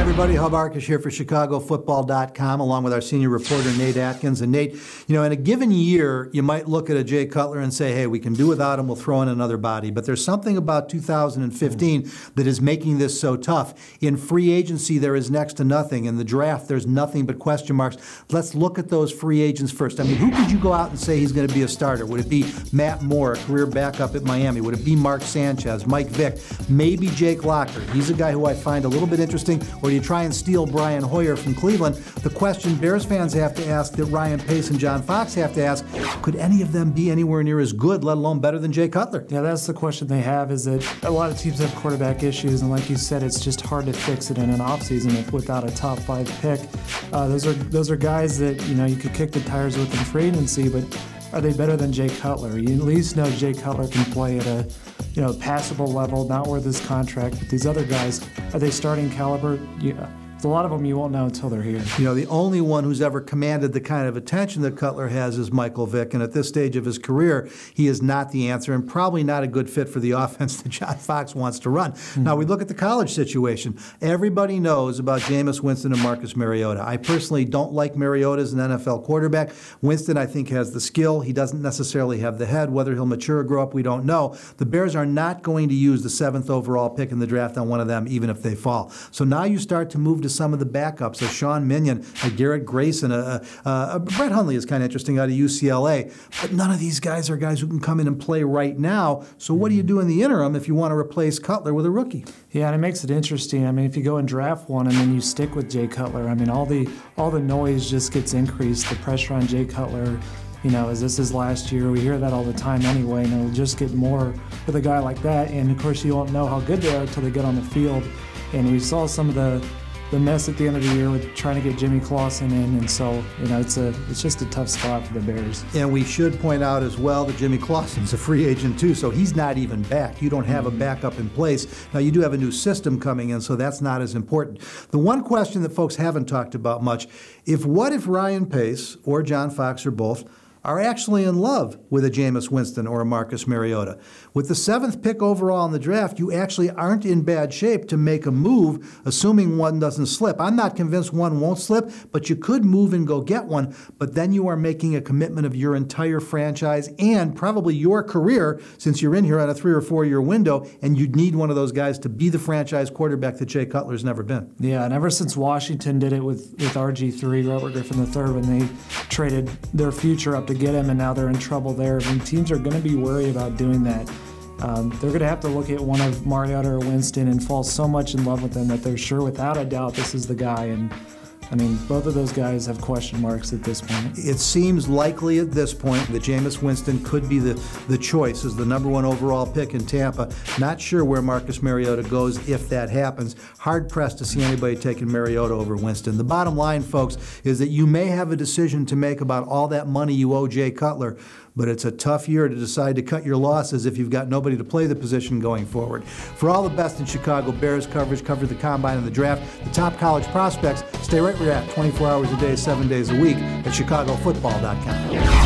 everybody. Hub Arkush here for ChicagoFootball.com, along with our senior reporter, Nate Atkins. And Nate, in a given year, you might look at a Jay Cutler and say, hey, we can do without him, we'll throw in another body. But there's something about 2015 that is making this so tough. In free agency, there is next to nothing. In the draft, there's nothing but question marks. Let's look at those free agents first. I mean, who could you go out and say he's going to be a starter? Would it be Matt Moore, a career backup at Miami? Would it be Mark Sanchez, Mike Vick, maybe Jake Locker? He's a guy who I find a little bit interesting. Or do you try and steal Brian Hoyer from Cleveland? The question Bears fans have to ask, that Ryan Pace and John Fox have to ask, could any of them be anywhere near as good, let alone better than Jay Cutler? Yeah, that's the question they have, is that a lot of teams have quarterback issues, and like you said, it's just hard to fix it in an offseason without a top 5 pick. Those are guys that you could kick the tires with in free agency, but are they better than Jay Cutler? You at least know Jay Cutler can play at a passable level, not worth his contract. But these other guys, are they starting caliber? Yeah. A lot of them you won't know until they're here. The only one who's ever commanded the kind of attention that Cutler has is Michael Vick, and at this stage of his career, he is not the answer and probably not a good fit for the offense that John Fox wants to run. Now, we look at the college situation. Everybody knows about Jameis Winston and Marcus Mariota. I personally don't like Mariota as an NFL quarterback. Winston, I think, has the skill. He doesn't necessarily have the head. Whether he'll mature or grow up, we don't know. The Bears are not going to use the 7th overall pick in the draft on one of them, even if they fall. So now you start to move to some of the backups, a Sean Minion, a Garrett Grayson, Brett Hundley is kind of interesting out of UCLA, but none of these guys are guys who can come in and play right now. So what do you do in the interim if you want to replace Cutler with a rookie? Yeah, and it makes it interesting. I mean, if you go and draft one and then you stick with Jay Cutler, I mean, all the noise just gets increased. The pressure on Jay Cutler, is this his last year? We hear that all the time anyway, and it'll just get more with a guy like that. And of course, you won't know how good they are until they get on the field. And we saw some of the mess at the end of the year with trying to get Jimmy Clausen in, and so it's just a tough spot for the Bears. And we should point out as well that Jimmy Clausen's a free agent too, so he's not even back. You don't have a backup in place. Now you do have a new system coming in, so that's not as important. The one question that folks haven't talked about much, what if Ryan Pace or John Fox or both are actually in love with a Jameis Winston or a Marcus Mariota? With the 7th pick overall in the draft, you actually aren't in bad shape to make a move, assuming one doesn't slip. I'm not convinced one won't slip, but you could move and go get one, but then you are making a commitment of your entire franchise and probably your career, since you're in here on a 3 or 4 year window, and you'd need one of those guys to be the franchise quarterback that Jay Cutler's never been. Yeah, and ever since Washington did it with RG3, Robert Griffin III, when they traded their future up to get him, and now they're in trouble there. I mean, teams are going to be worried about doing that. They're going to have to look at one of Mariota or Winston and fall so much in love with them that they're sure without a doubt this is the guy. And I mean, both of those guys have question marks at this point. It seems likely at this point that Jameis Winston could be the choice as the #1 overall pick in Tampa. Not sure where Marcus Mariota goes if that happens. Hard-pressed to see anybody taking Mariota over Winston. The bottom line, folks, is that you may have a decision to make about all that money you owe Jay Cutler, but it's a tough year to decide to cut your losses if you've got nobody to play the position going forward. For all the best in Chicago Bears coverage, cover the combine and the draft, the top college prospects, stay right where you're at, 24 hours a day, 7 days a week at ChicagoFootball.com.